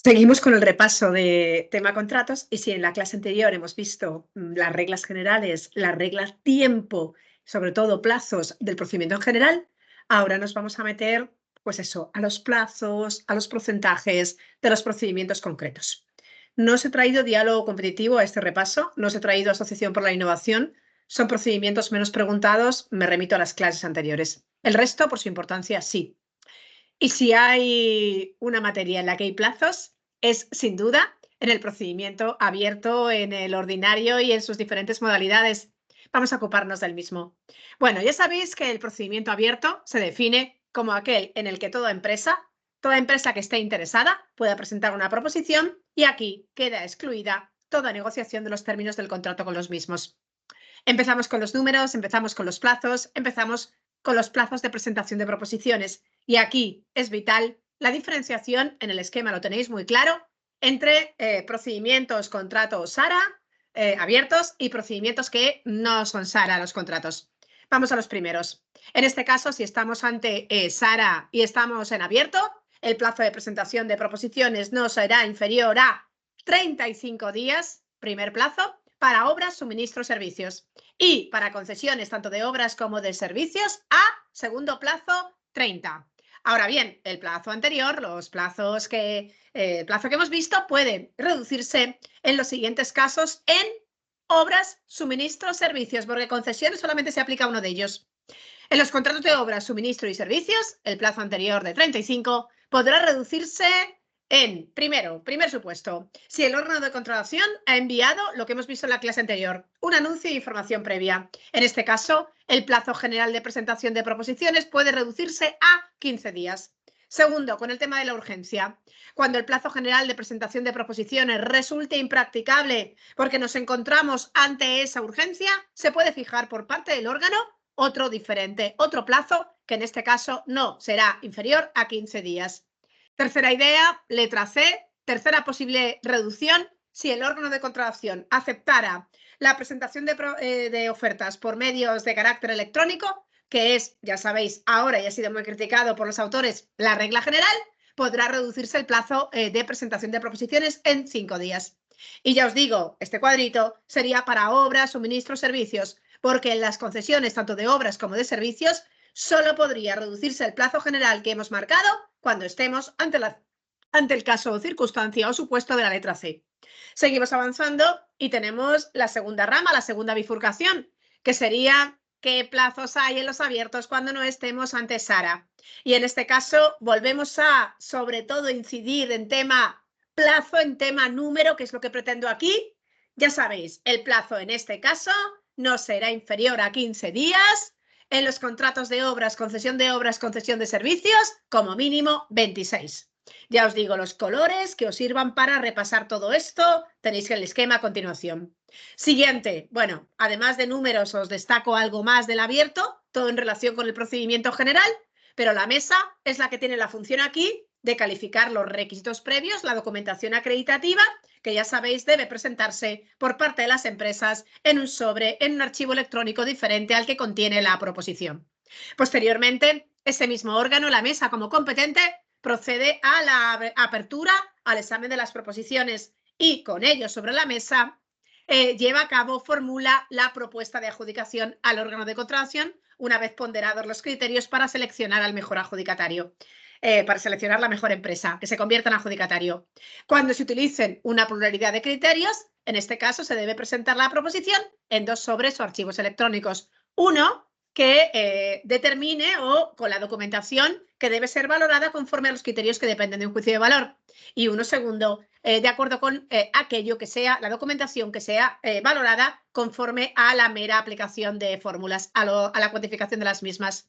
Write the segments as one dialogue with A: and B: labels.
A: Seguimos con el repaso de tema contratos y si en la clase anterior hemos visto las reglas generales, las reglas tiempo, sobre todo plazos del procedimiento en general, ahora nos vamos a meter, pues eso, a los plazos, a los porcentajes de los procedimientos concretos. No os he traído diálogo competitivo a este repaso, no os he traído asociación por la innovación, son procedimientos menos preguntados, me remito a las clases anteriores. El resto, por su importancia, sí. Y si hay una materia en la que hay plazos, es sin duda en el procedimiento abierto, en el ordinario y en sus diferentes modalidades. Vamos a ocuparnos del mismo. Bueno, ya sabéis que el procedimiento abierto se define como aquel en el que toda empresa que esté interesada pueda presentar una proposición y aquí queda excluida toda negociación de los términos del contrato con los mismos. Empezamos con los números, empezamos con los plazos, empezamos con los plazos de presentación de proposiciones. Y aquí es vital la diferenciación, en el esquema lo tenéis muy claro, entre procedimientos, contratos SARA abiertos y procedimientos que no son SARA los contratos. Vamos a los primeros. En este caso, si estamos ante SARA y estamos en abierto, el plazo de presentación de proposiciones no será inferior a 35 días, primer plazo, para obras, suministros, servicios. Y para concesiones tanto de obras como de servicios a segundo plazo 30. Ahora bien, el plazo anterior, el plazo que hemos visto puede reducirse en los siguientes casos en obras, suministros, servicios, porque concesiones solamente se aplica uno de ellos. En los contratos de obras, suministro y servicios, el plazo anterior de 35 podrá reducirse en, primer supuesto, si el órgano de contratación ha enviado lo que hemos visto en la clase anterior, un anuncio de información previa. En este caso, el plazo general de presentación de proposiciones puede reducirse a 15 días. Segundo, con el tema de la urgencia. Cuando el plazo general de presentación de proposiciones resulte impracticable porque nos encontramos ante esa urgencia, se puede fijar por parte del órgano otro diferente, otro plazo que en este caso no será inferior a 15 días. Tercera idea, letra C, tercera posible reducción, si el órgano de contratación aceptara la presentación de ofertas por medios de carácter electrónico, que es, ya sabéis, ahora y ha sido muy criticado por los autores, la regla general, podrá reducirse el plazo de presentación de proposiciones en 5 días. Y ya os digo, este cuadrito sería para obras, suministros, servicios, porque en las concesiones tanto de obras como de servicios solo podría reducirse el plazo general que hemos marcado cuando estemos ante el caso o circunstancia o supuesto de la letra C. Seguimos avanzando y tenemos la segunda rama, la segunda bifurcación, que sería qué plazos hay en los abiertos cuando no estemos ante SARA. Y en este caso volvemos a, sobre todo, incidir en tema plazo, en tema número, que es lo que pretendo aquí. Ya sabéis, el plazo en este caso no será inferior a 15 días. En los contratos de obras, concesión de servicios, como mínimo 26. Ya os digo los colores que os sirvan para repasar todo esto. Tenéis el esquema a continuación. Siguiente. Bueno, además de números os destaco algo más del abierto, todo en relación con el procedimiento general, pero la mesa es la que tiene la función aquí de calificar los requisitos previos, la documentación acreditativa, que ya sabéis debe presentarse por parte de las empresas en un sobre, en un archivo electrónico diferente al que contiene la proposición. Posteriormente, ese mismo órgano, la mesa como competente, procede a la apertura, al examen de las proposiciones y con ello sobre la mesa lleva a cabo, formula la propuesta de adjudicación al órgano de contratación una vez ponderados los criterios para seleccionar al mejor adjudicatario. Para seleccionar la mejor empresa que se convierta en adjudicatario. Cuando se utilicen una pluralidad de criterios, en este caso se debe presentar la proposición en 2 sobres o archivos electrónicos. Uno que determine o con la documentación que debe ser valorada conforme a los criterios que dependen de un juicio de valor. Y uno segundo, de acuerdo con aquello que sea, la documentación que sea valorada conforme a la mera aplicación de fórmulas, a la cuantificación de las mismas.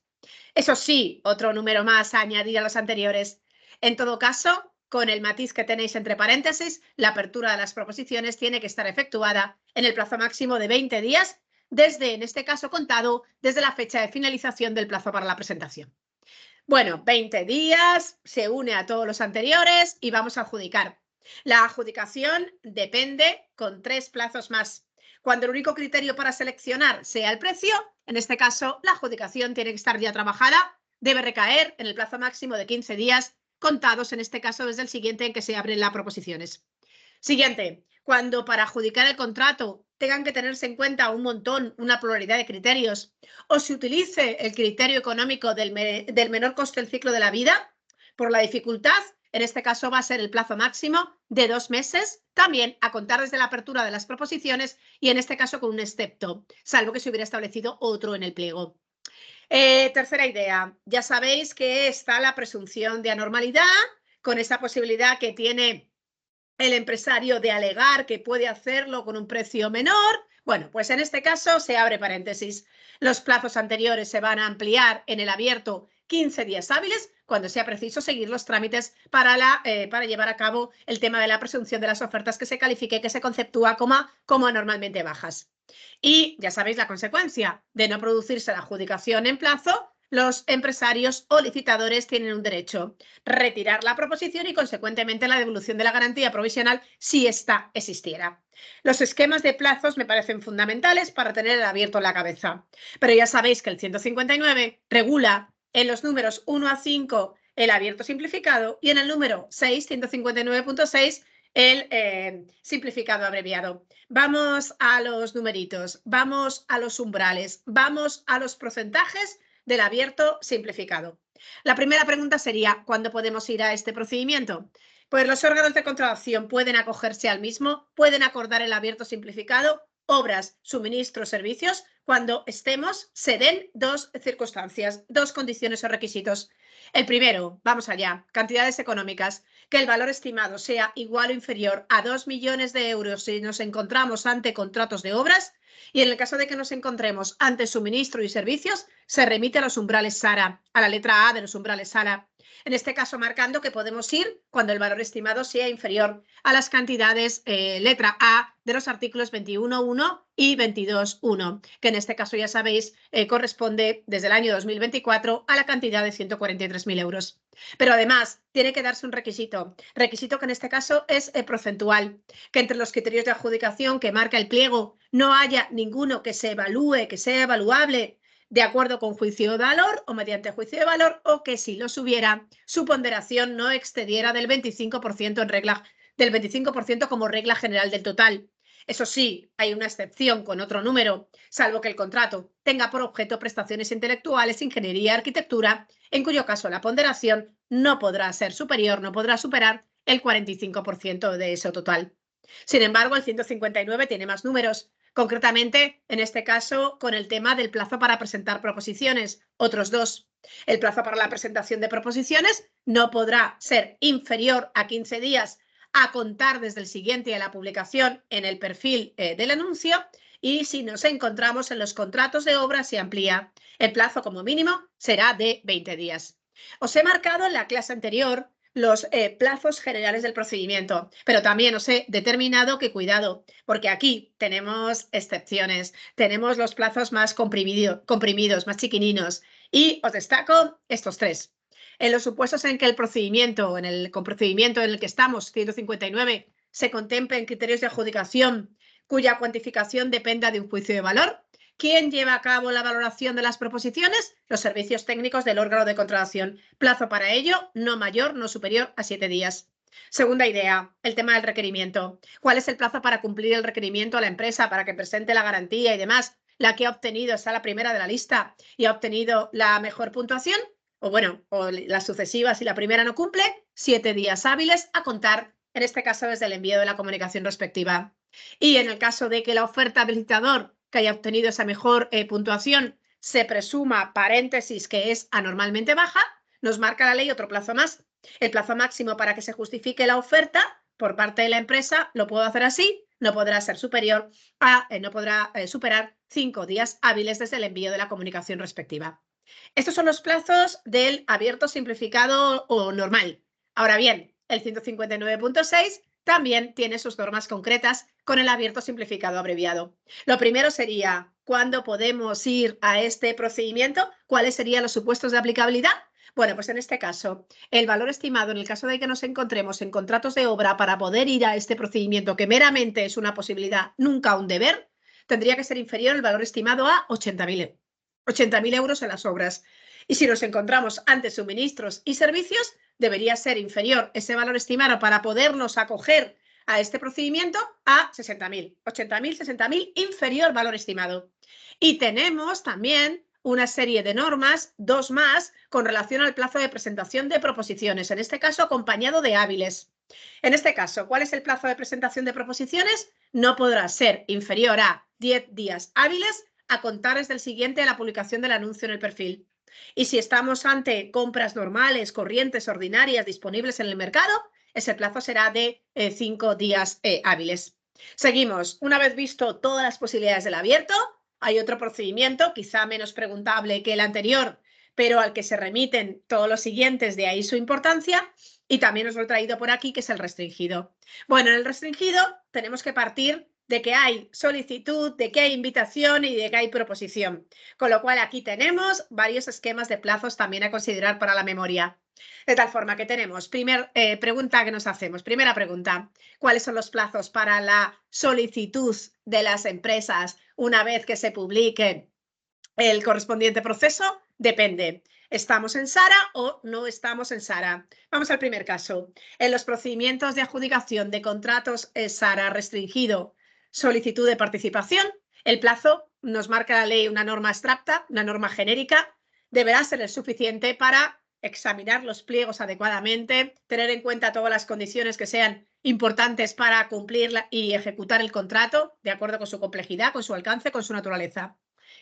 A: Eso sí, otro número más a añadir a los anteriores. En todo caso, con el matiz que tenéis entre paréntesis, la apertura de las proposiciones tiene que estar efectuada en el plazo máximo de 20 días, desde, en este caso contado, desde la fecha de finalización del plazo para la presentación. Bueno, 20 días, se une a todos los anteriores y vamos a adjudicar. La adjudicación depende con 3 plazos más. Cuando el único criterio para seleccionar sea el precio, en este caso la adjudicación tiene que estar ya trabajada, debe recaer en el plazo máximo de 15 días contados en este caso desde el siguiente en que se abren las proposiciones. Siguiente, cuando para adjudicar el contrato tengan que tenerse en cuenta un montón, una pluralidad de criterios, o se utilice el criterio económico del menor coste del ciclo de la vida, por la dificultad, en este caso va a ser el plazo máximo de 2 meses, también a contar desde la apertura de las proposiciones y en este caso con un excepto, salvo que se hubiera establecido otro en el pliego. Tercera idea, ya sabéis que está la presunción de anormalidad, con esa posibilidad que tiene el empresario de alegar que puede hacerlo con un precio menor. Bueno, pues en este caso se abre paréntesis. Los plazos anteriores se van a ampliar en el abierto 15 días hábiles cuando sea preciso seguir los trámites para llevar a cabo el tema de la presunción de las ofertas que se califique, que se conceptúa como anormalmente bajas. Y ya sabéis la consecuencia de no producirse la adjudicación en plazo. Los empresarios o licitadores tienen un derecho a retirar la proposición y, consecuentemente, la devolución de la garantía provisional si ésta existiera. Los esquemas de plazos me parecen fundamentales para tener el abierto en la cabeza. Pero ya sabéis que el 159 regula en los números 1 a 5 el abierto simplificado y en el número 6, 159.6, el simplificado abreviado. Vamos a los numeritos, vamos a los umbrales, vamos a los porcentajes del abierto simplificado. La primera pregunta sería, ¿cuándo podemos ir a este procedimiento? Pues los órganos de contratación pueden acogerse al mismo, pueden acordar el abierto simplificado, obras, suministros, servicios, cuando se den dos circunstancias, dos condiciones o requisitos. El primero, vamos allá, cantidades económicas, que el valor estimado sea igual o inferior a 2 millones de euros si nos encontramos ante contratos de obras. Y en el caso de que nos encontremos ante suministro y servicios, se remite a los umbrales SARA, a la letra A de los umbrales SARA. En este caso, marcando que podemos ir cuando el valor estimado sea inferior a las cantidades letra A de los artículos 21.1 y 22.1, que en este caso, ya sabéis, corresponde desde el año 2024 a la cantidad de 143.000 euros. Pero además, tiene que darse un requisito que en este caso es porcentual, que entre los criterios de adjudicación que marca el pliego no haya ninguno que se evalúe, que sea evaluable de acuerdo con juicio de valor o mediante juicio de valor, o que si los hubiera, su ponderación no excediera del 25% del 25% como regla general del total. Eso sí, hay una excepción con otro número, salvo que el contrato tenga por objeto prestaciones intelectuales, ingeniería y arquitectura, en cuyo caso la ponderación no podrá ser superior, no podrá superar el 45% de ese total. Sin embargo, el 159 tiene más números, concretamente, en este caso, con el tema del plazo para presentar proposiciones, otros dos. El plazo para la presentación de proposiciones no podrá ser inferior a 15 días a contar desde el siguiente a la publicación en el perfil del anuncio, y si nos encontramos en los contratos de obra se amplía. El plazo como mínimo será de 20 días. Os he marcado en la clase anterior los plazos generales del procedimiento, pero también os he determinado que cuidado, porque aquí tenemos excepciones, tenemos los plazos más comprimidos, más chiquininos, y os destaco estos tres. En los supuestos en que el procedimiento, en el que estamos, 159, se contemplen criterios de adjudicación cuya cuantificación dependa de un juicio de valor. ¿Quién lleva a cabo la valoración de las proposiciones? Los servicios técnicos del órgano de contratación. Plazo para ello, no mayor, no superior a 7 días. Segunda idea, el tema del requerimiento. ¿Cuál es el plazo para cumplir el requerimiento a la empresa para que presente la garantía y demás? La que ha obtenido, está la primera de la lista y ha obtenido la mejor puntuación, o las sucesivas, si la primera no cumple, 7 días hábiles a contar, en este caso desde el envío de la comunicación respectiva. Y en el caso de que la oferta del licitador que haya obtenido esa mejor puntuación se presuma, paréntesis, que es anormalmente baja, nos marca la ley otro plazo más. El plazo máximo para que se justifique la oferta por parte de la empresa lo puedo hacer así, no podrá ser superior a, no podrá superar 5 días hábiles desde el envío de la comunicación respectiva. Estos son los plazos del abierto simplificado o normal. Ahora bien, el 159.6 también tiene sus normas concretas con el abierto simplificado abreviado. Lo primero sería, ¿cuándo podemos ir a este procedimiento? ¿Cuáles serían los supuestos de aplicabilidad? Bueno, pues en este caso, el valor estimado en el caso de que nos encontremos en contratos de obra para poder ir a este procedimiento, que meramente es una posibilidad, nunca un deber, tendría que ser inferior el valor estimado a 80.000 euros en las obras. Y si nos encontramos ante suministros y servicios, debería ser inferior ese valor estimado para podernos acoger a este procedimiento a 60.000, 80.000, 60.000, inferior valor estimado. Y tenemos también una serie de normas, 2 más, con relación al plazo de presentación de proposiciones, en este caso acompañado de hábiles. En este caso, ¿cuál es el plazo de presentación de proposiciones? No podrá ser inferior a 10 días hábiles a contar desde el siguiente a la publicación del anuncio en el perfil. Y si estamos ante compras normales, corrientes, ordinarias, disponibles en el mercado, ese plazo será de 5 días hábiles. Seguimos. Una vez visto todas las posibilidades del abierto, hay otro procedimiento, quizá menos preguntable que el anterior, pero al que se remiten todos los siguientes, de ahí su importancia, y también os lo he traído por aquí, que es el restringido. Bueno, en el restringido tenemos que partir de que hay solicitud, de que hay invitación y de que hay proposición. Con lo cual aquí tenemos varios esquemas de plazos también a considerar para la memoria. De tal forma que tenemos, primera pregunta que nos hacemos, primera pregunta, ¿cuáles son los plazos para la solicitud de las empresas una vez que se publique el correspondiente proceso? Depende. ¿Estamos en SARA o no estamos en SARA? Vamos al primer caso. En los procedimientos de adjudicación de contratos SARA restringido, solicitud de participación, el plazo nos marca la ley una norma abstracta, una norma genérica, deberá ser el suficiente para examinar los pliegos adecuadamente, tener en cuenta todas las condiciones que sean importantes para cumplir y ejecutar el contrato, de acuerdo con su complejidad, con su alcance, con su naturaleza.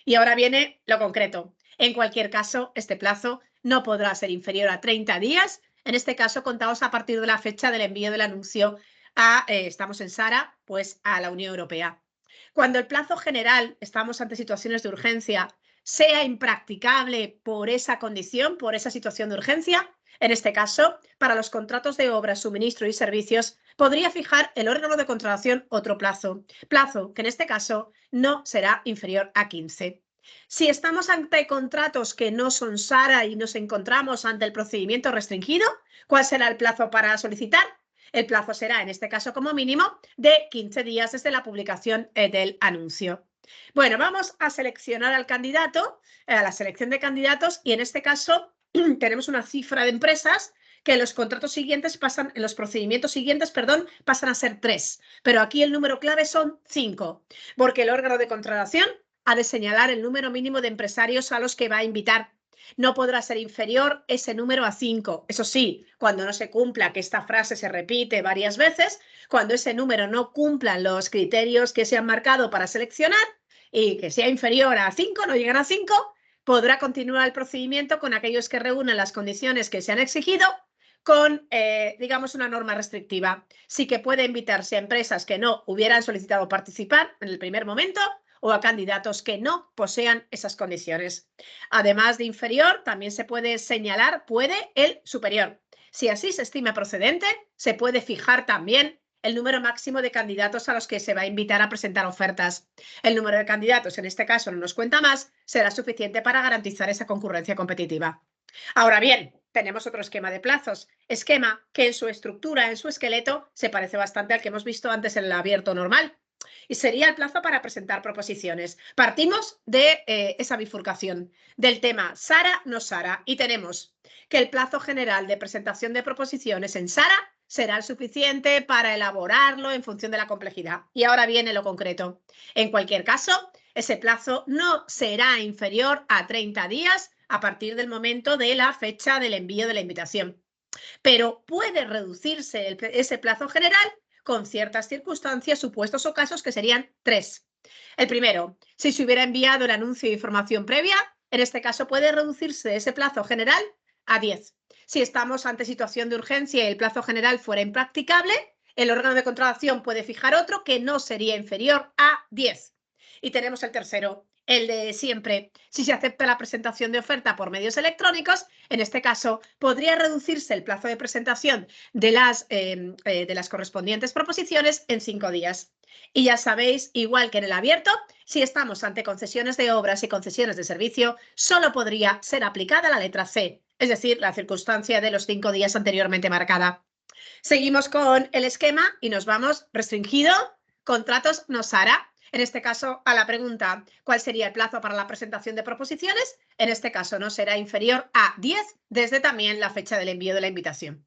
A: Y ahora viene lo concreto. En cualquier caso, este plazo no podrá ser inferior a 30 días. En este caso, contados a partir de la fecha del envío del anuncio estamos en SARA, pues a la Unión Europea. Cuando el plazo general, estamos ante situaciones de urgencia, sea impracticable por esa condición, por esa situación de urgencia, en este caso, para los contratos de obra, suministro y servicios, podría fijar el órgano de contratación otro plazo que en este caso no será inferior a 15. Si estamos ante contratos que no son SARA y nos encontramos ante el procedimiento restringido, ¿cuál será el plazo para solicitar? El plazo será, en este caso como mínimo, de 15 días desde la publicación del anuncio. Bueno, vamos a seleccionar al candidato, a la selección de candidatos, y en este caso tenemos una cifra de empresas que en los contratos siguientes pasan, en los procedimientos siguientes, perdón, pasan a ser 3. Pero aquí el número clave son 5, porque el órgano de contratación ha de señalar el número mínimo de empresarios a los que va a invitar. No podrá ser inferior ese número a 5. Eso sí, cuando no se cumpla, que esta frase se repite varias veces, cuando ese número no cumplan los criterios que se han marcado para seleccionar y que sea inferior a 5, no llegan a 5, podrá continuar el procedimiento con aquellos que reúnen las condiciones que se han exigido con, digamos, una norma restrictiva. Sí que puede invitarse a empresas que no hubieran solicitado participar en el primer momento o a candidatos que no posean esas condiciones. Además de inferior, también se puede señalar, el superior. Si así se estima procedente, se puede fijar también el número máximo de candidatos a los que se va a invitar a presentar ofertas. El número de candidatos, en este caso no nos cuenta más, será suficiente para garantizar esa concurrencia competitiva. Ahora bien, tenemos otro esquema de plazos, esquema que en su estructura, en su esqueleto, se parece bastante al que hemos visto antes en el abierto normal. Y sería el plazo para presentar proposiciones. Partimos de esa bifurcación del tema SARA, no SARA, y tenemos que el plazo general de presentación de proposiciones en SARA será el suficiente para elaborarlo en función de la complejidad. Y ahora viene lo concreto. En cualquier caso, ese plazo no será inferior a 30 días a partir del momento de la fecha del envío de la invitación. Pero puede reducirse ese plazo general con ciertas circunstancias, supuestos o casos que serían 3. El primero, si se hubiera enviado el anuncio de información previa, en este caso puede reducirse ese plazo general a 10. Si estamos ante situación de urgencia y el plazo general fuera impracticable, el órgano de contratación puede fijar otro que no sería inferior a 10. Y tenemos el tercero, el de siempre. Si se acepta la presentación de oferta por medios electrónicos, en este caso podría reducirse el plazo de presentación de las correspondientes proposiciones en 5 días. Y ya sabéis, igual que en el abierto, si estamos ante concesiones de obras y concesiones de servicio, solo podría ser aplicada la letra C, es decir, la circunstancia de los 5 días anteriormente marcada. Seguimos con el esquema y nos vamos restringido, contratos no SARA. En este caso, a la pregunta, ¿cuál sería el plazo para la presentación de proposiciones? En este caso, no será inferior a 10 desde también la fecha del envío de la invitación.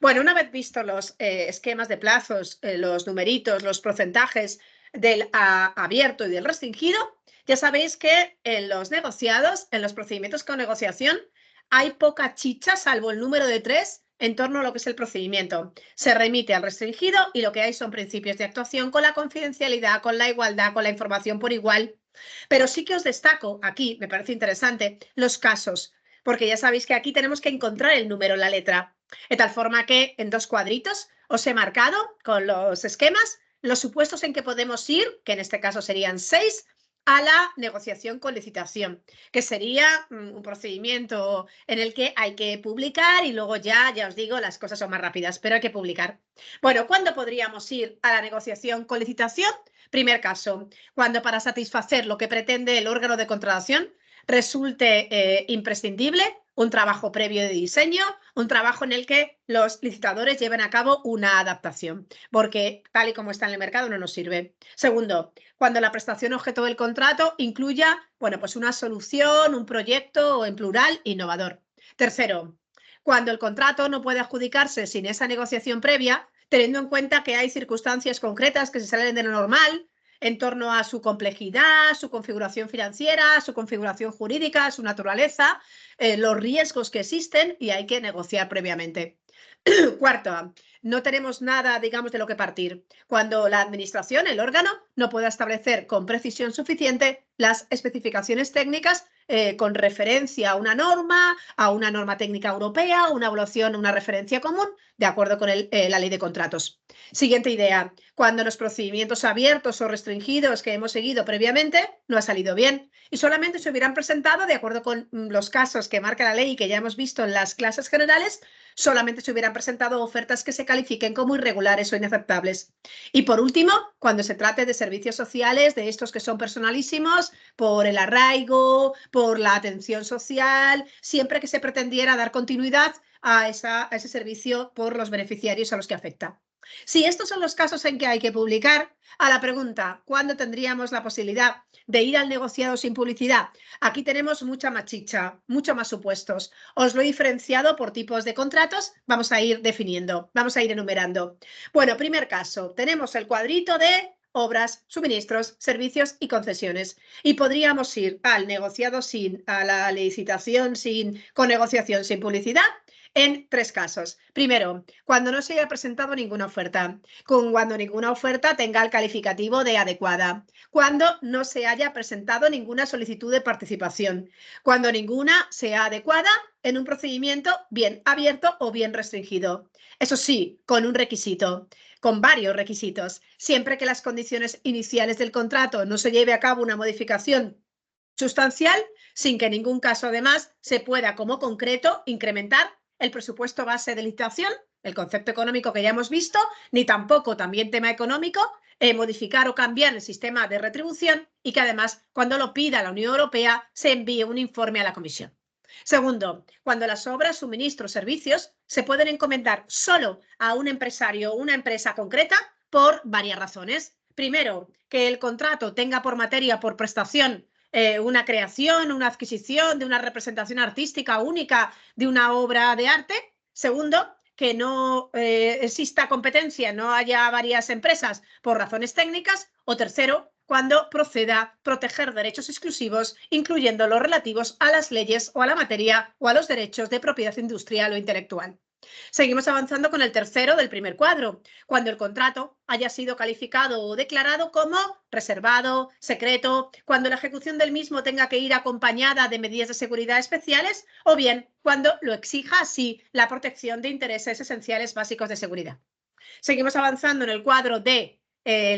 A: Bueno, una vez visto los esquemas de plazos, los numeritos, los porcentajes del abierto y del restringido, ya sabéis que en los negociados, en los procedimientos con negociación, hay poca chicha, salvo el número de 3, en torno a lo que es el procedimiento. Se remite al restringido y lo que hay son principios de actuación con la confidencialidad, con la igualdad, con la información por igual. Pero sí que os destaco aquí, me parece interesante, los casos, porque ya sabéis que aquí tenemos que encontrar el número en la letra. De tal forma que en 2 cuadritos os he marcado con los esquemas los supuestos en que podemos ir, que en este caso serían 6, a la negociación con licitación, que sería un procedimiento en el que hay que publicar y luego ya os digo, las cosas son más rápidas, pero hay que publicar. Bueno, ¿cuándo podríamos ir a la negociación con licitación? Primer caso, cuando para satisfacer lo que pretende el órgano de contratación resulte imprescindible un trabajo previo de diseño, un trabajo en el que los licitadores lleven a cabo una adaptación, porque tal y como está en el mercado no nos sirve. Segundo, cuando la prestación objeto del contrato incluya, bueno, pues una solución, un proyecto o en plural innovador. Tercero, cuando el contrato no puede adjudicarse sin esa negociación previa, teniendo en cuenta que hay circunstancias concretas que se salen de lo normal, en torno a su complejidad, su configuración financiera, su configuración jurídica, su naturaleza, los riesgos que existen y hay que negociar previamente. Cuarto, no tenemos nada, digamos, de lo que partir. Cuando la administración, el órgano, no pueda establecer con precisión suficiente las especificaciones técnicas con referencia a una norma técnica europea, una evaluación, una referencia común, de acuerdo con la ley de contratos. Siguiente idea, cuando los procedimientos abiertos o restringidos que hemos seguido previamente no ha salido bien y solamente se hubieran presentado, de acuerdo con los casos que marca la ley y que ya hemos visto en las clases generales, solamente se hubieran presentado ofertas que se califiquen como irregulares o inaceptables. Y por último, cuando se trate de servicios sociales, de estos que son personalísimos, por el arraigo, por la atención social, siempre que se pretendiera dar continuidad a ese servicio por los beneficiarios a los que afecta. Si estos son los casos en que hay que publicar, a la pregunta, ¿cuándo tendríamos la posibilidad de ir al negociado sin publicidad? Aquí tenemos mucha más chicha, mucho más supuestos. Os lo he diferenciado por tipos de contratos, vamos a ir definiendo, vamos a ir enumerando. Bueno, primer caso, tenemos el cuadrito de obras, suministros, servicios y concesiones. Y podríamos ir al negociado a la licitación con negociación sin publicidad en 3 casos. Primero, cuando no se haya presentado ninguna oferta, cuando ninguna oferta tenga el calificativo de adecuada, cuando no se haya presentado ninguna solicitud de participación, cuando ninguna sea adecuada en un procedimiento bien abierto o bien restringido. Eso sí, con un requisito, con varios requisitos, siempre que las condiciones iniciales del contrato no se lleve a cabo una modificación sustancial, sin que en ningún caso además se pueda como concreto incrementar el presupuesto base de licitación, el concepto económico que ya hemos visto, ni tampoco, también tema económico, modificar o cambiar el sistema de retribución y que además, cuando lo pida la Unión Europea, se envíe un informe a la Comisión. Segundo, cuando las obras, suministros, servicios se pueden encomendar solo a un empresario o una empresa concreta por varias razones. Primero, que el contrato tenga por materia, por prestación, una creación, una adquisición de una representación artística única de una obra de arte. Segundo, que no exista competencia, no haya varias empresas por razones técnicas. O tercero, cuando proceda proteger derechos exclusivos, incluyendo los relativos a las leyes o a la materia o a los derechos de propiedad industrial o intelectual. Seguimos avanzando con el tercero del primer cuadro, cuando el contrato haya sido calificado o declarado como reservado, secreto, cuando la ejecución del mismo tenga que ir acompañada de medidas de seguridad especiales o bien cuando lo exija así la protección de intereses esenciales básicos de seguridad. Seguimos avanzando en el cuadro de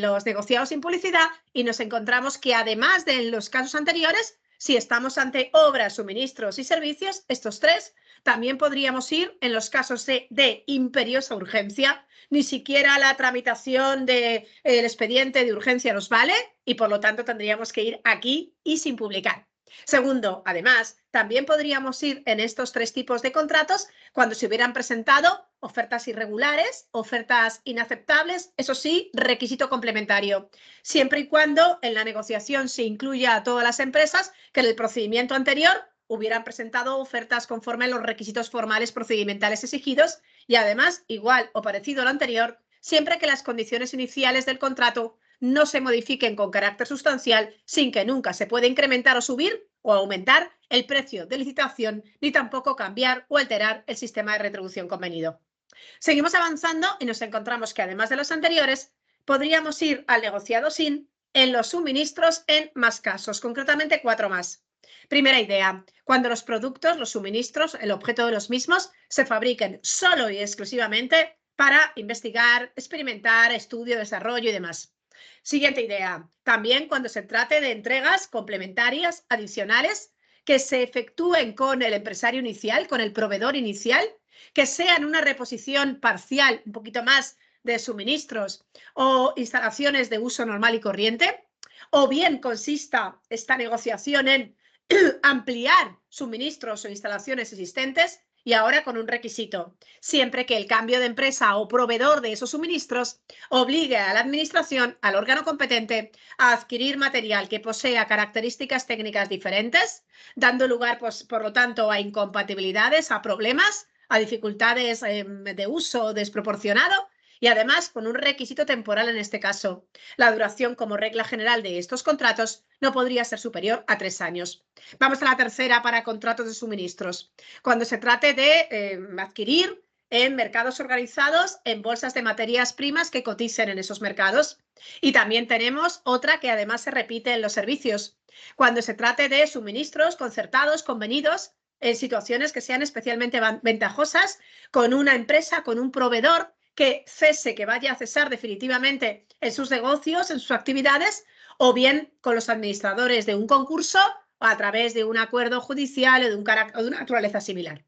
A: los negociados sin publicidad y nos encontramos que además de los casos anteriores, si estamos ante obras, suministros y servicios, estos 3, también podríamos ir en los casos de imperiosa urgencia. Ni siquiera la tramitación del expediente de urgencia nos vale y por lo tanto tendríamos que ir aquí y sin publicar. Segundo, además, también podríamos ir en estos 3 tipos de contratos cuando se hubieran presentado ofertas irregulares, ofertas inaceptables, eso sí, requisito complementario, siempre y cuando en la negociación se incluya a todas las empresas que en el procedimiento anterior hubieran presentado ofertas conforme a los requisitos formales procedimentales exigidos y además, igual o parecido a lo anterior, siempre que las condiciones iniciales del contrato no se modifiquen con carácter sustancial sin que nunca se pueda incrementar o subir o aumentar el precio de licitación ni tampoco cambiar o alterar el sistema de retribución convenido. Seguimos avanzando y nos encontramos que además de los anteriores, podríamos ir al negociado sin en los suministros en más casos, concretamente 4 más. Primera idea, cuando los productos, los suministros, el objeto de los mismos, se fabriquen solo y exclusivamente para investigar, experimentar, estudio, desarrollo y demás. Siguiente idea, también cuando se trate de entregas complementarias, adicionales, que se efectúen con el empresario inicial, con el proveedor inicial, que sean una reposición parcial, un poquito más de suministros o instalaciones de uso normal y corriente, o bien consista esta negociación en ampliar suministros o instalaciones existentes y ahora con un requisito, siempre que el cambio de empresa o proveedor de esos suministros obligue a la administración, al órgano competente, a adquirir material que posea características técnicas diferentes, dando lugar, pues, por lo tanto, a incompatibilidades, a problemas, a dificultades de uso desproporcionado y además con un requisito temporal en este caso. La duración como regla general de estos contratos no podría ser superior a 3 años. Vamos a la tercera para contratos de suministros. Cuando se trate de adquirir en mercados organizados en bolsas de materias primas que coticen en esos mercados. Y también tenemos otra que además se repite en los servicios. Cuando se trate de suministros concertados, convenidos, en situaciones que sean especialmente ventajosas con una empresa, con un proveedor que cese, que vaya a cesar definitivamente en sus negocios, en sus actividades, o bien con los administradores de un concurso o a través de un acuerdo judicial o de una naturaleza similar.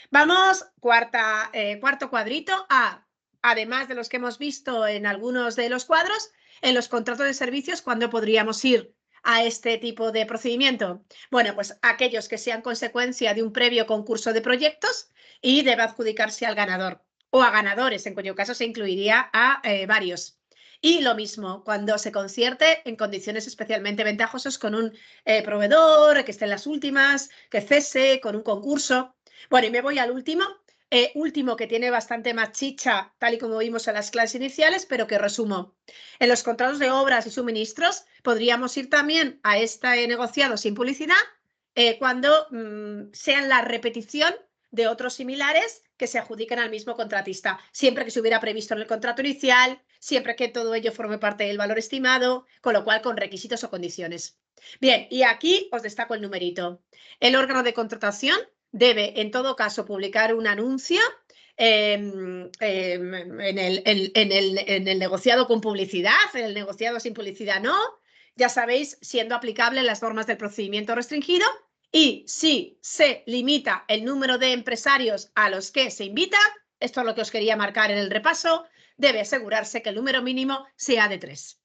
A: Vamos, cuarto cuadrito a, además de los que hemos visto en algunos de los cuadros, en los contratos de servicios, ¿cuándo podríamos ir a este tipo de procedimiento? Bueno, pues aquellos que sean consecuencia de un previo concurso de proyectos y debe adjudicarse al ganador o a ganadores, en cuyo caso se incluiría a varios. Y lo mismo, cuando se concierte en condiciones especialmente ventajosas con un proveedor, que esté en las últimas, que cese, con un concurso. Bueno, y me voy al último que tiene bastante más chicha, tal y como vimos en las clases iniciales, pero que resumo. En los contratos de obras y suministros podríamos ir también a este negociado sin publicidad cuando sean la repetición de otros similares que se adjudiquen al mismo contratista, siempre que se hubiera previsto en el contrato inicial, siempre que todo ello forme parte del valor estimado, con lo cual con requisitos o condiciones. Bien, y aquí os destaco el numerito. El órgano de contratación debe, en todo caso, publicar un anuncio en el negociado con publicidad, en el negociado sin publicidad no, ya sabéis, siendo aplicable las normas del procedimiento restringido. Y si se limita el número de empresarios a los que se invita, esto es lo que os quería marcar en el repaso, debe asegurarse que el número mínimo sea de 3.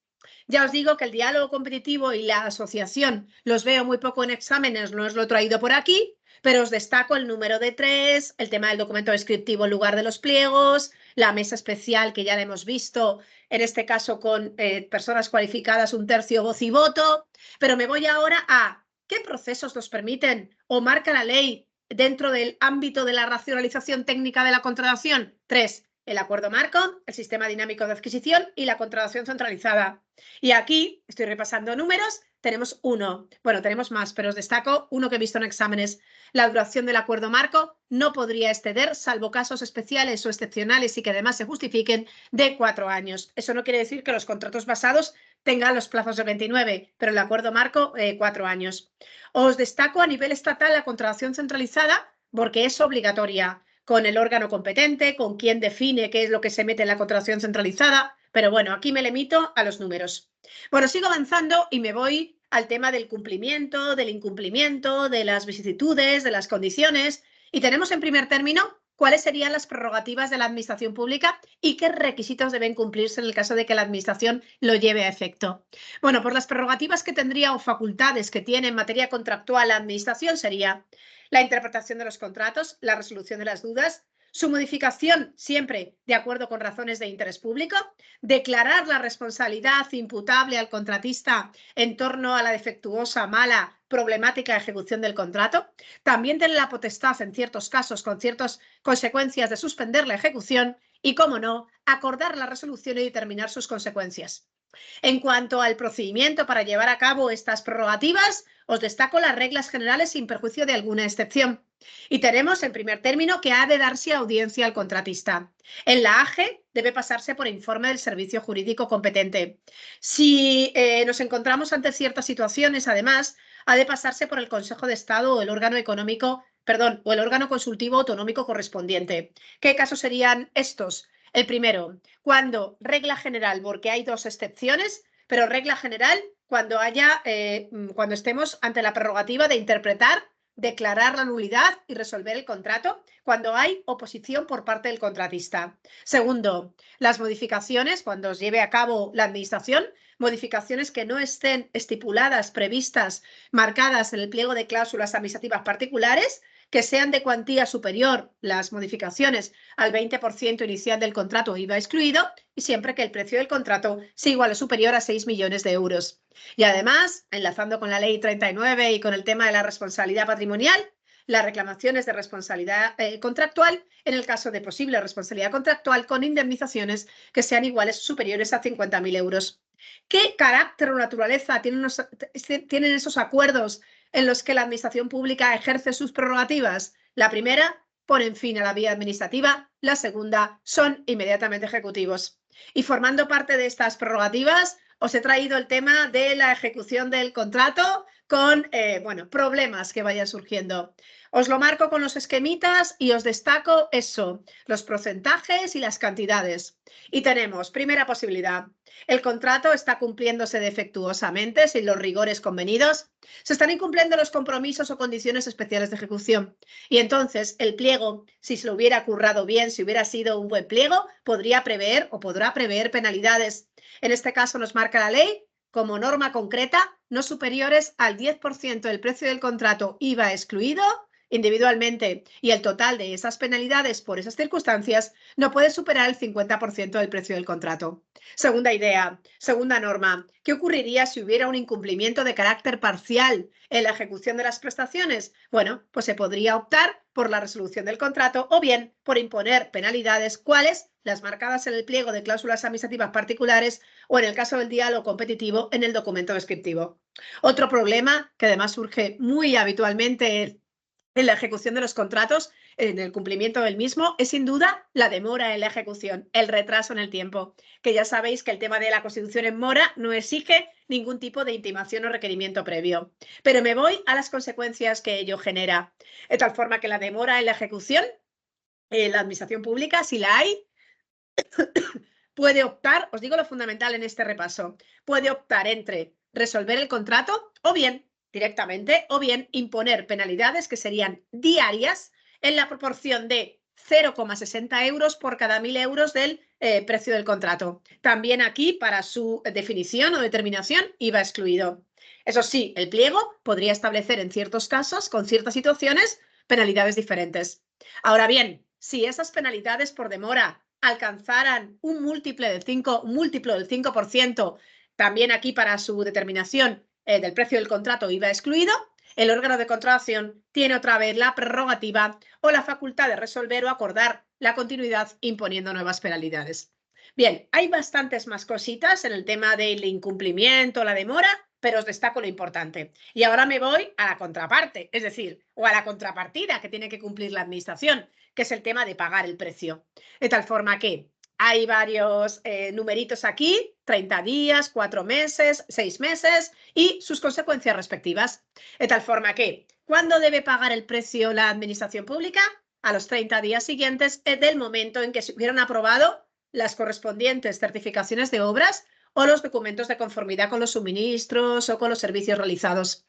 A: Ya os digo que el diálogo competitivo y la asociación los veo muy poco en exámenes, no os lo he traído por aquí, pero os destaco el número de 3, el tema del documento descriptivo en lugar de los pliegos, la mesa especial que ya la hemos visto, en este caso con personas cualificadas, 1/3 voz y voto, pero me voy ahora a ¿qué procesos nos permiten o marca la ley dentro del ámbito de la racionalización técnica de la contratación? 3. El acuerdo marco, el sistema dinámico de adquisición y la contratación centralizada. Y aquí, estoy repasando números, tenemos uno. Bueno, tenemos más, pero os destaco uno que he visto en exámenes. La duración del acuerdo marco no podría exceder, salvo casos especiales o excepcionales y que además se justifiquen, de 4 años. Eso no quiere decir que los contratos basados tengan los plazos de 29, pero el acuerdo marco 4 años. Os destaco a nivel estatal la contratación centralizada porque es obligatoria con el órgano competente, con quien define qué es lo que se mete en la contratación centralizada, pero bueno, aquí me limito a los números. Bueno, sigo avanzando y me voy al tema del cumplimiento, del incumplimiento, de las vicisitudes, de las condiciones y tenemos en primer término cuáles serían las prerrogativas de la administración pública y qué requisitos deben cumplirse en el caso de que la administración lo lleve a efecto. Bueno, por las prerrogativas que tendría o facultades que tiene en materia contractual la administración sería la interpretación de los contratos, la resolución de las dudas, Su modificación siempre de acuerdo con razones de interés público, declarar la responsabilidad imputable al contratista en torno a la defectuosa, mala, problemática ejecución del contrato, también tener la potestad en ciertos casos con ciertas consecuencias de suspender la ejecución y, cómo no, acordar la resolución y determinar sus consecuencias. En cuanto al procedimiento para llevar a cabo estas prerrogativas, os destaco las reglas generales sin perjuicio de alguna excepción. Y tenemos, en primer término, que ha de darse audiencia al contratista. En la AGE debe pasarse por informe del servicio jurídico competente. Si nos encontramos ante ciertas situaciones, además, ha de pasarse por el Consejo de Estado o el órgano o el órgano consultivo autonómico correspondiente. ¿Qué casos serían estos? El primero, cuando regla general, porque hay dos excepciones, pero regla general cuando cuando estemos ante la prerrogativa de interpretar, declarar la nulidad y resolver el contrato cuando hay oposición por parte del contratista. Segundo, las modificaciones cuando os lleve a cabo la administración, modificaciones que no estén estipuladas, previstas, marcadas en el pliego de cláusulas administrativas particulares, que sean de cuantía superior las modificaciones al 20% inicial del contrato IVA excluido y siempre que el precio del contrato sea igual o superior a 6 millones de euros. Y además, enlazando con la ley 39 y con el tema de la responsabilidad patrimonial, las reclamaciones de responsabilidad contractual en el caso de posible responsabilidad contractual con indemnizaciones que sean iguales o superiores a 50.000 euros. ¿Qué carácter o naturaleza tienen esos acuerdos en los que la administración pública ejerce sus prerrogativas? La primera, ponen fin a la vía administrativa. La segunda, son inmediatamente ejecutivos. Y formando parte de estas prerrogativas, os he traído el tema de la ejecución del contrato con problemas que vayan surgiendo. Os lo marco con los esquemitas y os destaco eso, los porcentajes y las cantidades. Y tenemos, primera posibilidad, el contrato está cumpliéndose defectuosamente sin los rigores convenidos. Se están incumpliendo los compromisos o condiciones especiales de ejecución. Y entonces el pliego, si se lo hubiera currado bien, si hubiera sido un buen pliego, podrá prever penalidades. En este caso nos marca la ley como norma concreta no superiores al 10% del precio del contrato IVA excluido individualmente y el total de esas penalidades por esas circunstancias no puede superar el 50% del precio del contrato. Segunda idea, segunda norma. ¿Qué ocurriría si hubiera un incumplimiento de carácter parcial en la ejecución de las prestaciones? Bueno, pues se podría optar por la resolución del contrato o bien por imponer penalidades, ¿cuáles? Las marcadas en el pliego de cláusulas administrativas particulares o en el caso del diálogo competitivo en el documento descriptivo. Otro problema que además surge muy habitualmente en la ejecución de los contratos, en el cumplimiento del mismo, es sin duda la demora en la ejecución, el retraso en el tiempo, que ya sabéis que el tema de la Constitución en mora no exige ningún tipo de intimación o requerimiento previo. Pero me voy a las consecuencias que ello genera, de tal forma que la demora en la ejecución, la administración pública, si la hay, puede optar, os digo lo fundamental en este repaso, puede optar entre resolver el contrato o bien directamente o bien imponer penalidades que serían diarias en la proporción de 0,60 euros por cada 1.000 euros del precio del contrato. También aquí, para su definición o determinación, IVA excluido. Eso sí, el pliego podría establecer en ciertos casos, con ciertas situaciones, penalidades diferentes. Ahora bien, si esas penalidades por demora alcanzaran un múltiplo del 5%, también aquí para su determinación del precio del contrato IVA excluido, el órgano de contratación tiene otra vez la prerrogativa o la facultad de resolver o acordar la continuidad imponiendo nuevas penalidades. Bien, hay bastantes más cositas en el tema del incumplimiento, la demora, pero os destaco lo importante. Y ahora me voy a la contraparte, es decir, o a la contrapartida que tiene que cumplir la administración, que es el tema de pagar el precio. De tal forma que hay varios numeritos aquí, 30 días, 4 meses, 6 meses y sus consecuencias respectivas. De tal forma que, ¿cuándo debe pagar el precio la administración pública? A los 30 días siguientes del momento en que se hubieran aprobado las correspondientes certificaciones de obras o los documentos de conformidad con los suministros o con los servicios realizados.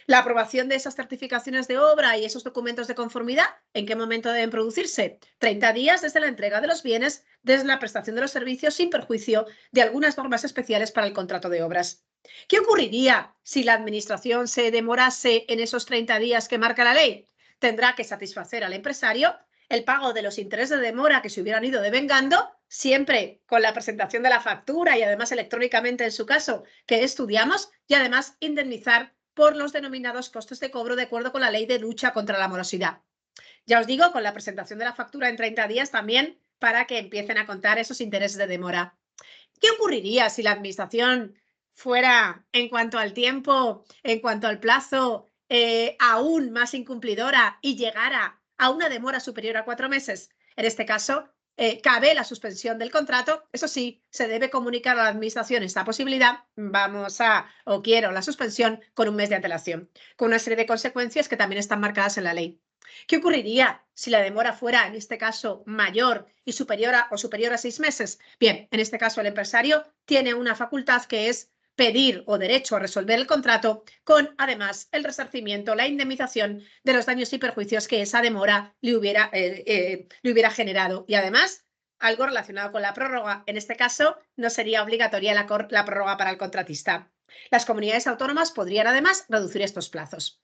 A: La aprobación de esas certificaciones de obra y esos documentos de conformidad, ¿en qué momento deben producirse? 30 días desde la entrega de los bienes, desde la prestación de los servicios, sin perjuicio de algunas normas especiales para el contrato de obras. ¿Qué ocurriría si la administración se demorase en esos 30 días que marca la ley? Tendrá que satisfacer al empresario el pago de los intereses de demora que se hubieran ido devengando, siempre con la presentación de la factura y además electrónicamente en su caso que estudiamos, y además indemnizar por los denominados costes de cobro de acuerdo con la ley de lucha contra la morosidad. Ya os digo, con la presentación de la factura en 30 días también para que empiecen a contar esos intereses de demora. ¿Qué ocurriría si la administración fuera, en cuanto al tiempo, en cuanto al plazo, aún más incumplidora y llegara a una demora superior a 4 meses? En este caso, cabe la suspensión del contrato. Eso sí, se debe comunicar a la administración esta posibilidad. O quiero la suspensión con un mes de antelación, con una serie de consecuencias que también están marcadas en la ley. ¿Qué ocurriría si la demora fuera, en este caso, mayor y superior a 6 meses? Bien, en este caso el empresario tiene una facultad que es pedir o derecho a resolver el contrato con, además, el resarcimiento, la indemnización de los daños y perjuicios que esa demora le hubiera generado. Y además, algo relacionado con la prórroga. En este caso, no sería obligatoria la prórroga para el contratista. Las comunidades autónomas podrían, además, reducir estos plazos.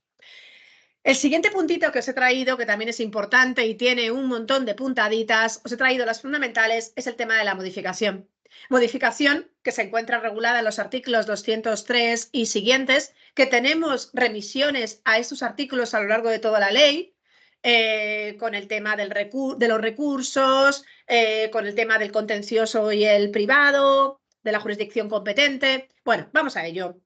A: El siguiente puntito que os he traído, que también es importante y tiene un montón de puntaditas, os he traído las fundamentales, es el tema de la modificación. Modificación que se encuentra regulada en los artículos 203 y siguientes, que tenemos remisiones a estos artículos a lo largo de toda la ley, con el tema de los recursos, con el tema del contencioso y el privado, de la jurisdicción competente. Bueno, vamos a ello.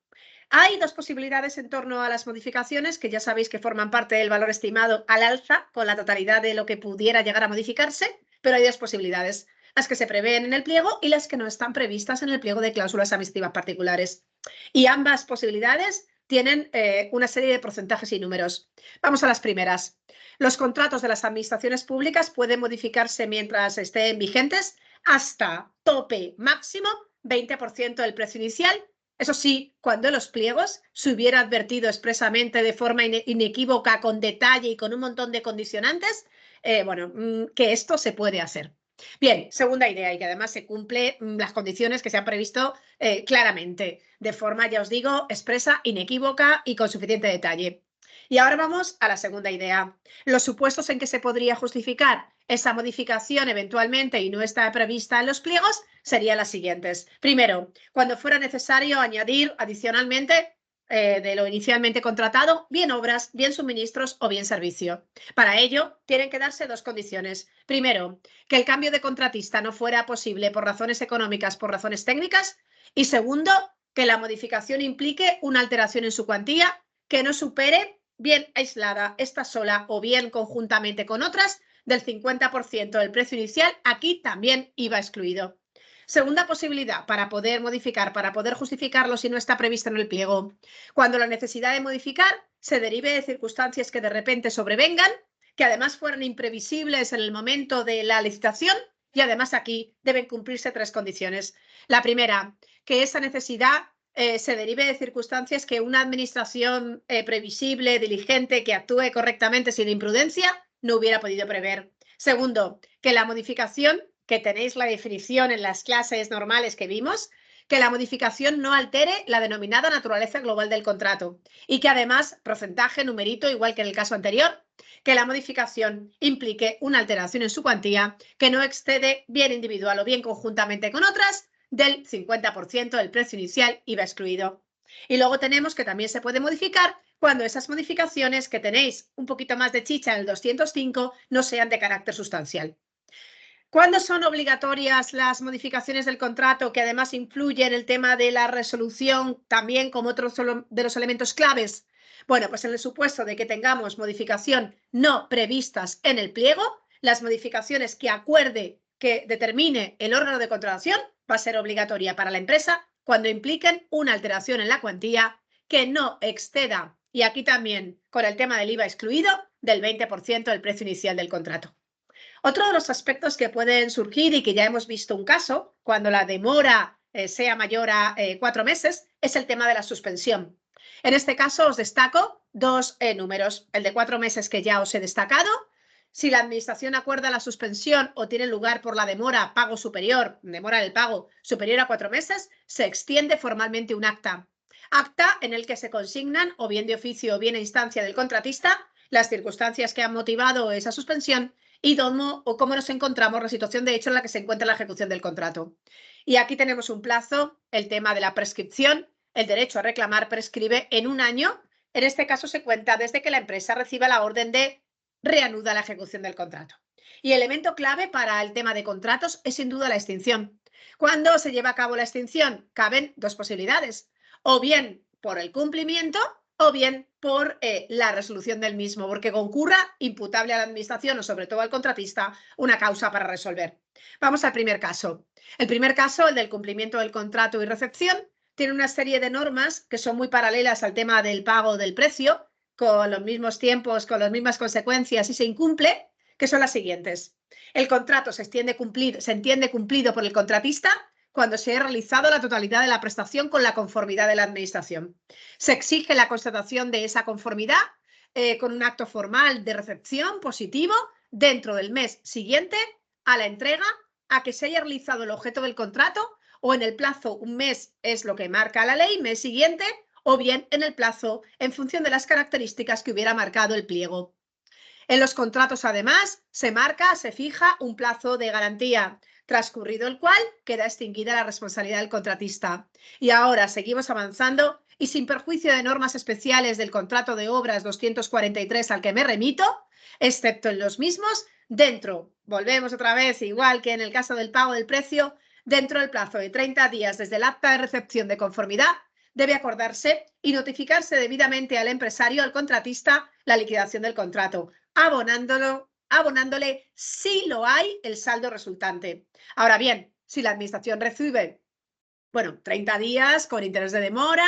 A: Hay dos posibilidades en torno a las modificaciones, que ya sabéis que forman parte del valor estimado al alza con la totalidad de lo que pudiera llegar a modificarse, pero hay dos posibilidades, las que se prevén en el pliego y las que no están previstas en el pliego de cláusulas administrativas particulares. Y ambas posibilidades tienen una serie de porcentajes y números. Vamos a las primeras. Los contratos de las administraciones públicas pueden modificarse mientras estén vigentes hasta tope máximo 20% del precio inicial. Eso sí, cuando en los pliegos se hubiera advertido expresamente de forma inequívoca, con detalle y con un montón de condicionantes, que esto se puede hacer. Bien, segunda idea, y que además se cumplen las condiciones que se han previsto claramente, de forma, ya os digo, expresa, inequívoca y con suficiente detalle. Y ahora vamos a la segunda idea. Los supuestos en que se podría justificar esa modificación eventualmente y no está prevista en los pliegos serían las siguientes. Primero, cuando fuera necesario añadir adicionalmente de lo inicialmente contratado, bien obras, bien suministros o bien servicio. Para ello, tienen que darse dos condiciones. Primero, que el cambio de contratista no fuera posible por razones económicas, por razones técnicas. Y segundo, que la modificación implique una alteración en su cuantía que no supere, bien aislada, esta sola o bien conjuntamente con otras, del 50% del precio inicial. Aquí también IVA excluido. Segunda posibilidad para poder modificar, para poder justificarlo si no está previsto en el pliego. Cuando la necesidad de modificar se derive de circunstancias que de repente sobrevengan, que además fueran imprevisibles en el momento de la licitación, y además aquí deben cumplirse tres condiciones. La primera, que esa necesidad se derive de circunstancias que una administración previsible, diligente, que actúe correctamente sin imprudencia, no hubiera podido prever. Segundo, que la modificación, que tenéis la definición en las clases normales que vimos, que la modificación no altere la denominada naturaleza global del contrato y que además, porcentaje, numerito, igual que en el caso anterior, que la modificación implique una alteración en su cuantía que no excede, bien individual o bien conjuntamente con otras, del 50% del precio inicial, IVA excluido. Y luego tenemos que también se puede modificar cuando esas modificaciones que tenéis un poquito más de chicha en el 205 no sean de carácter sustancial. ¿Cuándo son obligatorias las modificaciones del contrato que además influyen en el tema de la resolución también como otro de los elementos claves? Bueno, pues en el supuesto de que tengamos modificación no previstas en el pliego, las modificaciones que acuerde, que determine el órgano de contratación, va a ser obligatoria para la empresa cuando impliquen una alteración en la cuantía que no exceda, y aquí también con el tema del IVA excluido, del 20% del precio inicial del contrato. Otro de los aspectos que pueden surgir y que ya hemos visto un caso, cuando la demora sea mayor a 4 meses, es el tema de la suspensión. En este caso os destaco dos números, el de 4 meses que ya os he destacado. Si la administración acuerda la suspensión o tiene lugar por la demora demora del pago superior a 4 meses, se extiende formalmente un acta. Acta en el que se consignan, o bien de oficio o bien a instancia del contratista, las circunstancias que han motivado esa suspensión y cómo nos encontramos, la situación de hecho en la que se encuentra la ejecución del contrato. Y aquí tenemos un plazo, el tema de la prescripción, el derecho a reclamar prescribe en 1 año. En este caso se cuenta desde que la empresa reciba la orden de reanuda la ejecución del contrato. Y el elemento clave para el tema de contratos es sin duda la extinción. Cuando se lleva a cabo la extinción, caben 2 posibilidades, o bien por el cumplimiento o bien por la resolución del mismo, porque concurra imputable a la administración o sobre todo al contratista una causa para resolver. Vamos al primer caso. El primer caso, el del cumplimiento del contrato y recepción, tiene una serie de normas que son muy paralelas al tema del pago del precio, con los mismos tiempos, con las mismas consecuencias y se incumple, que son las siguientes. El contrato se entiende cumplido por el contratista cuando se ha realizado la totalidad de la prestación con la conformidad de la administración. Se exige la constatación de esa conformidad con un acto formal de recepción positivo dentro del mes siguiente a la entrega, a que se haya realizado el objeto del contrato o en el plazo, un mes es lo que marca la ley, mes siguiente, o bien en el plazo en función de las características que hubiera marcado el pliego. En los contratos, además, se fija un plazo de garantía, transcurrido el cual queda extinguida la responsabilidad del contratista. Y ahora seguimos avanzando y sin perjuicio de normas especiales del contrato de obras 243 al que me remito, excepto en los mismos, volvemos otra vez, igual que en el caso del pago del precio, dentro del plazo de 30 días desde el acta de recepción de conformidad, debe acordarse y notificarse debidamente al empresario, al contratista, la liquidación del contrato, abonándole, si lo hay, el saldo resultante. Ahora bien, si la administración recibe, 30 días con interés de demora,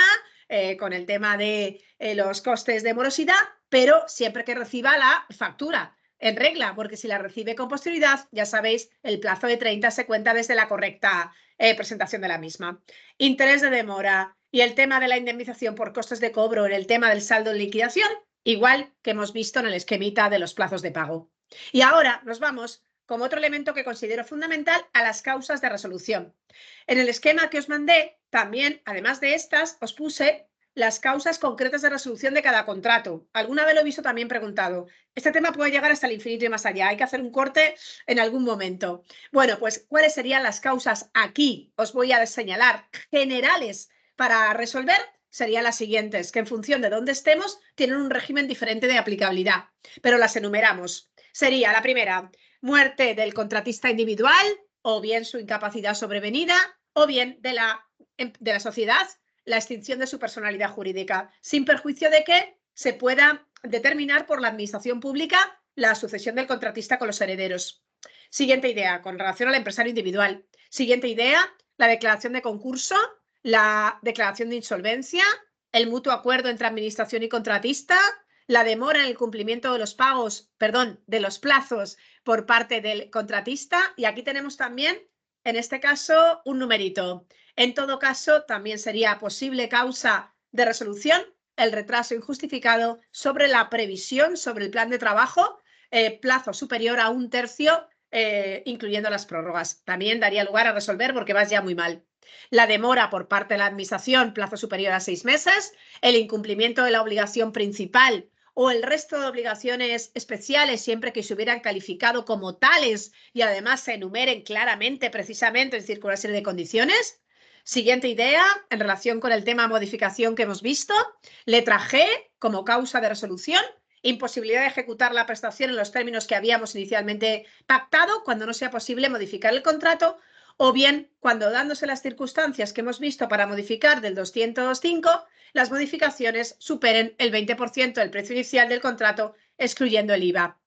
A: con el tema de los costes de morosidad, pero siempre que reciba la factura en regla, porque si la recibe con posterioridad, ya sabéis, el plazo de 30 se cuenta desde la correcta presentación de la misma. Interés de demora y el tema de la indemnización por costes de cobro en el tema del saldo en liquidación, igual que hemos visto en el esquemita de los plazos de pago. Y ahora nos vamos, como otro elemento que considero fundamental, a las causas de resolución. En el esquema que os mandé, también, además de estas, os puse las causas concretas de resolución de cada contrato. Alguna vez lo he visto también preguntado. Este tema puede llegar hasta el infinito y más allá. Hay que hacer un corte en algún momento. Bueno, pues, ¿cuáles serían las causas aquí? Os voy a señalar generales para resolver. Serían las siguientes, que en función de dónde estemos, tienen un régimen diferente de aplicabilidad. Pero las enumeramos. Sería la primera, muerte del contratista individual, o bien su incapacidad sobrevenida, o bien de la sociedad, la extinción de su personalidad jurídica, sin perjuicio de que se pueda determinar por la administración pública la sucesión del contratista con los herederos. Siguiente idea, con relación al empresario individual. Siguiente idea, la declaración de concurso, la declaración de insolvencia, el mutuo acuerdo entre administración y contratista, la demora en el cumplimiento de los de los plazos por parte del contratista. Y aquí tenemos también, en este caso, un numerito. En todo caso, también sería posible causa de resolución el retraso injustificado sobre la previsión, sobre el plan de trabajo, plazo superior a 1/3, incluyendo las prórrogas. También daría lugar a resolver porque vas ya muy mal. La demora por parte de la administración, plazo superior a 6 meses, el incumplimiento de la obligación principal o el resto de obligaciones especiales, siempre que se hubieran calificado como tales y además se enumeren claramente, precisamente, es decir, con una serie de condiciones. Siguiente idea, en relación con el tema modificación que hemos visto, letra G, como causa de resolución, imposibilidad de ejecutar la prestación en los términos que habíamos inicialmente pactado, cuando no sea posible modificar el contrato, o bien cuando, dándose las circunstancias que hemos visto para modificar del 205, las modificaciones superen el 20% del precio inicial del contrato, excluyendo el IVA.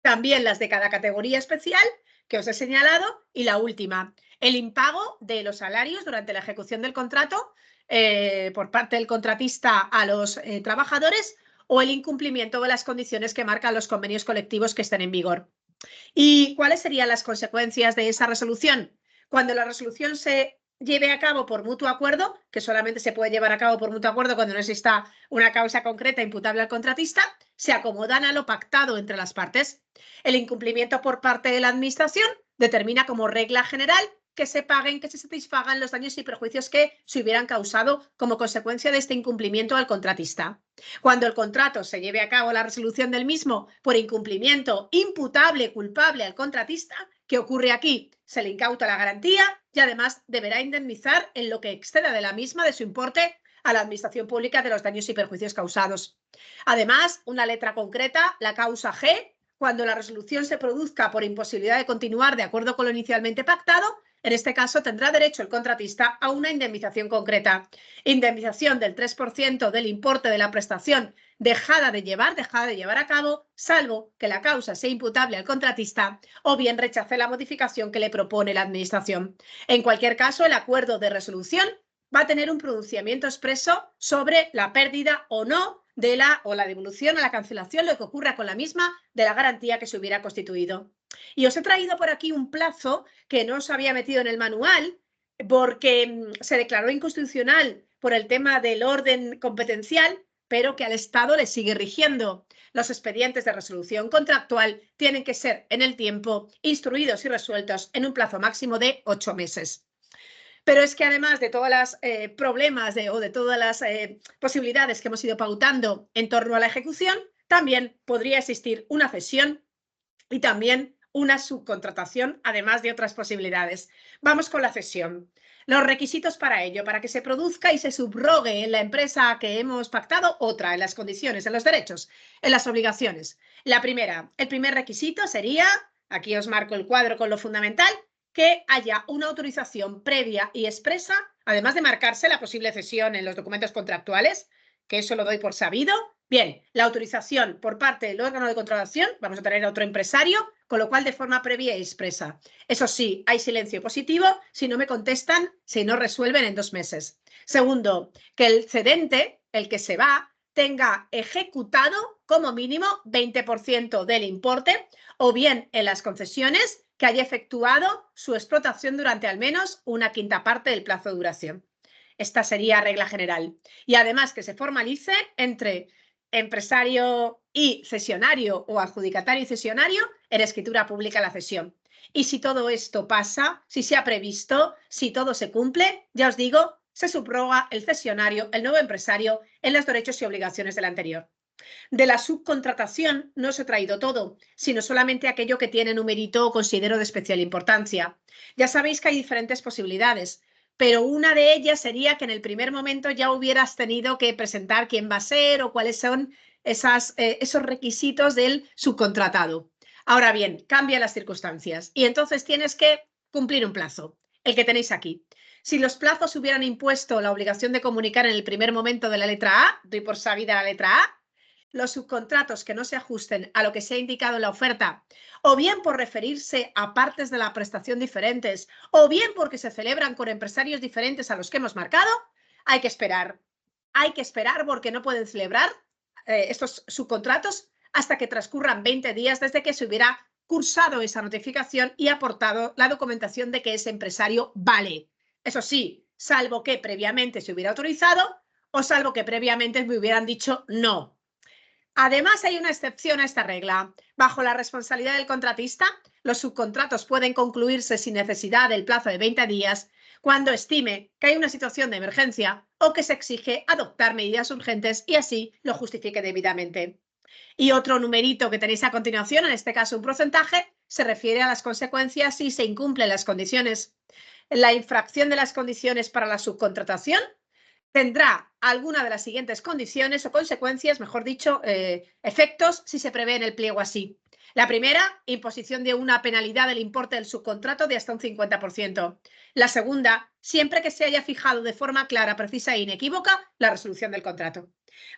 A: También las de cada categoría especial que os he señalado. Y la última, el impago de los salarios durante la ejecución del contrato por parte del contratista a los trabajadores, o el incumplimiento de las condiciones que marcan los convenios colectivos que estén en vigor. ¿Y cuáles serían las consecuencias de esa resolución? Cuando la resolución se lleve a cabo por mutuo acuerdo, que solamente se puede llevar a cabo por mutuo acuerdo cuando no exista una causa concreta imputable al contratista, se acomodan a lo pactado entre las partes. El incumplimiento por parte de la administración determina como regla general que se paguen, que se satisfagan los daños y perjuicios que se hubieran causado como consecuencia de este incumplimiento al contratista. Cuando el contrato se lleve a cabo la resolución del mismo por incumplimiento imputable, culpable al contratista, ¿qué ocurre aquí? Se le incauta la garantía y además deberá indemnizar en lo que exceda de la misma de su importe a la Administración Pública de los daños y perjuicios causados. Además, una letra concreta, la causa G, cuando la resolución se produzca por imposibilidad de continuar de acuerdo con lo inicialmente pactado, en este caso tendrá derecho el contratista a una indemnización concreta. Indemnización del 3% del importe de la prestación dejada de llevar a cabo, salvo que la causa sea imputable al contratista o bien rechace la modificación que le propone la Administración. En cualquier caso, el acuerdo de resolución va a tener un pronunciamiento expreso sobre la pérdida o no de la devolución o la cancelación, lo que ocurra con la misma, de la garantía que se hubiera constituido. Y os he traído por aquí un plazo que no os había metido en el manual porque se declaró inconstitucional por el tema del orden competencial, pero que al Estado le sigue rigiendo. Los expedientes de resolución contractual tienen que ser en el tiempo instruidos y resueltos en un plazo máximo de 8 meses. Pero es que además de todos los problemas o de todas las posibilidades que hemos ido pautando en torno a la ejecución, también podría existir una cesión y también una subcontratación, además de otras posibilidades. Vamos con la cesión. Los requisitos para ello, para que se produzca y se subrogue en la empresa que hemos pactado, otra, en las condiciones, en los derechos, en las obligaciones. La primera, el primer requisito sería, aquí os marco el cuadro con lo fundamental, que haya una autorización previa y expresa, además de marcarse la posible cesión en los documentos contractuales, que eso lo doy por sabido. Bien, la autorización por parte del órgano de contratación, vamos a tener a otro empresario, con lo cual de forma previa y expresa. Eso sí, hay silencio positivo si no me contestan, si no resuelven en 2 meses. Segundo, que el cedente, el que se va, tenga ejecutado como mínimo 20% del importe o bien en las concesiones que haya efectuado su explotación durante al menos una quinta parte del plazo de duración. Esta sería regla general. Y además que se formalice entre empresario y cesionario o adjudicatario y cesionario en escritura pública la cesión. Y si todo esto pasa, si se ha previsto, si todo se cumple, ya os digo, se subroga el cesionario, el nuevo empresario, en los derechos y obligaciones del anterior. De la subcontratación no os he traído todo, sino solamente aquello que tiene numerito o considero de especial importancia. Ya sabéis que hay diferentes posibilidades, pero una de ellas sería que en el primer momento ya hubieras tenido que presentar quién va a ser o cuáles son esos requisitos del subcontratado. Ahora bien, cambian las circunstancias y entonces tienes que cumplir un plazo, el que tenéis aquí. Si los plazos hubieran impuesto la obligación de comunicar en el primer momento de la letra A, doy por sabida la letra A, los subcontratos que no se ajusten a lo que se ha indicado en la oferta, o bien por referirse a partes de la prestación diferentes, o bien porque se celebran con empresarios diferentes a los que hemos marcado, hay que esperar. Hay que esperar porque no pueden celebrar estos subcontratos hasta que transcurran 20 días desde que se hubiera cursado esa notificación y aportado la documentación de que ese empresario vale. Eso sí, salvo que previamente se hubiera autorizado o salvo que previamente me hubieran dicho no. Además, hay una excepción a esta regla. Bajo la responsabilidad del contratista, los subcontratos pueden concluirse sin necesidad del plazo de 20 días cuando estime que hay una situación de emergencia o que se exige adoptar medidas urgentes y así lo justifique debidamente. Y otro numerito que tenéis a continuación, en este caso un porcentaje, se refiere a las consecuencias si se incumplen las condiciones. La infracción de las condiciones para la subcontratación tendrá alguna de las siguientes condiciones o consecuencias, mejor dicho, efectos, si se prevé en el pliego así. La primera, imposición de una penalidad del importe del subcontrato de hasta un 50%. La segunda, siempre que se haya fijado de forma clara, precisa e inequívoca la resolución del contrato.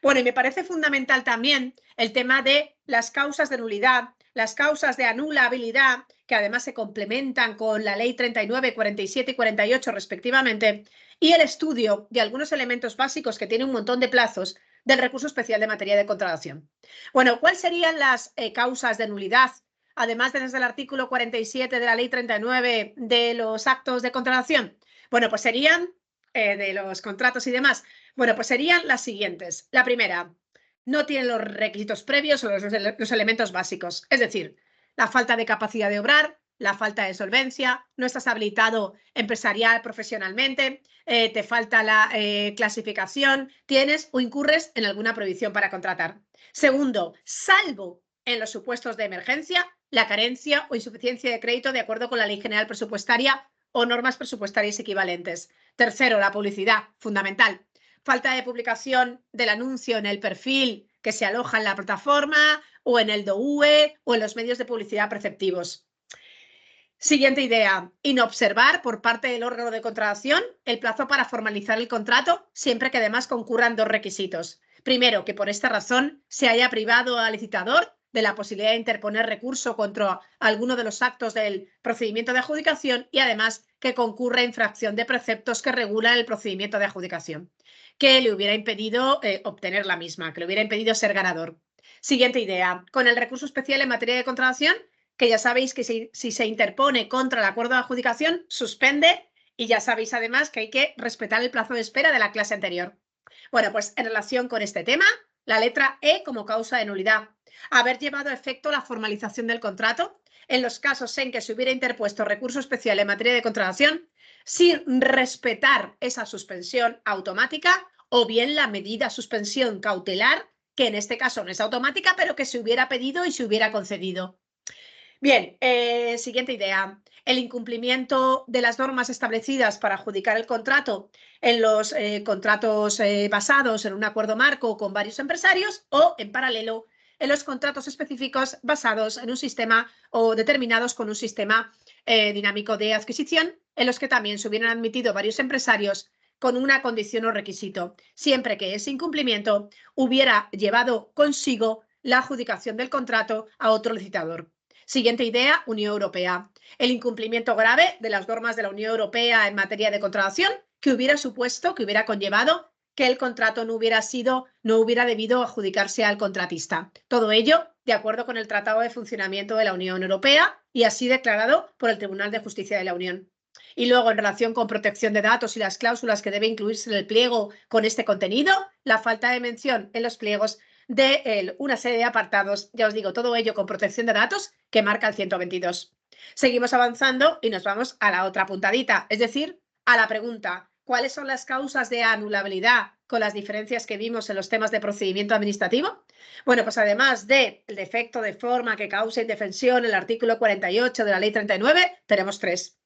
A: Bueno, y me parece fundamental también el tema de las causas de nulidad, las causas de anulabilidad, que además se complementan con la ley 39, 47 y 48 respectivamente, y el estudio de algunos elementos básicos que tiene un montón de plazos del recurso especial de materia de contratación. Bueno, ¿cuáles serían las causas de nulidad? Además de desde el artículo 47 de la ley 39 de los actos de contratación. Bueno, pues serían de los contratos y demás. Bueno, pues serían las siguientes. La primera, no tienen los requisitos previos o los elementos básicos. Es decir, la falta de capacidad de obrar, la falta de solvencia, no estás habilitado empresarial, profesionalmente, te falta la clasificación, tienes o incurres en alguna prohibición para contratar. Segundo, salvo en los supuestos de emergencia, la carencia o insuficiencia de crédito de acuerdo con la Ley General Presupuestaria o normas presupuestarias equivalentes. Tercero, la publicidad, fundamental. Falta de publicación del anuncio en el perfil que se aloja en la plataforma o en el DOUE o en los medios de publicidad preceptivos. Siguiente idea, inobservar por parte del órgano de contratación el plazo para formalizar el contrato, siempre que además concurran dos requisitos. Primero, que por esta razón se haya privado al licitador de la posibilidad de interponer recurso contra alguno de los actos del procedimiento de adjudicación y además que concurra infracción de preceptos que regulan el procedimiento de adjudicación, que le hubiera impedido obtener la misma, que le hubiera impedido ser ganador. Siguiente idea, con el recurso especial en materia de contratación, que ya sabéis que si se interpone contra el acuerdo de adjudicación, suspende y ya sabéis además que hay que respetar el plazo de espera de la clase anterior. Bueno, pues en relación con este tema, la letra E como causa de nulidad. Haber llevado a efecto la formalización del contrato en los casos en que se hubiera interpuesto recurso especial en materia de contratación sin respetar esa suspensión automática o bien la medida suspensión cautelar, que en este caso no es automática, pero que se hubiera pedido y se hubiera concedido. Bien, siguiente idea. El incumplimiento de las normas establecidas para adjudicar el contrato en los contratos basados en un acuerdo marco con varios empresarios o, en paralelo, en los contratos específicos basados en un sistema o determinados con un sistema dinámico de adquisición, en los que también se hubieran admitido varios empresarios con una condición o requisito, siempre que ese incumplimiento hubiera llevado consigo la adjudicación del contrato a otro licitador. Siguiente idea, Unión Europea. El incumplimiento grave de las normas de la Unión Europea en materia de contratación que hubiera supuesto, que hubiera conllevado que el contrato no hubiera debido adjudicarse al contratista. Todo ello de acuerdo con el Tratado de Funcionamiento de la Unión Europea y así declarado por el Tribunal de Justicia de la Unión. Y luego, en relación con protección de datos y las cláusulas que deben incluirse en el pliego con este contenido, la falta de mención en los pliegos de una serie de apartados, ya os digo, todo ello con protección de datos que marca el 122. Seguimos avanzando y nos vamos a la otra puntadita, es decir, a la pregunta, ¿cuáles son las causas de anulabilidad con las diferencias que vimos en los temas de procedimiento administrativo? Bueno, pues además del defecto de forma que causa indefensión en el artículo 48 de la Ley 39, tenemos tres.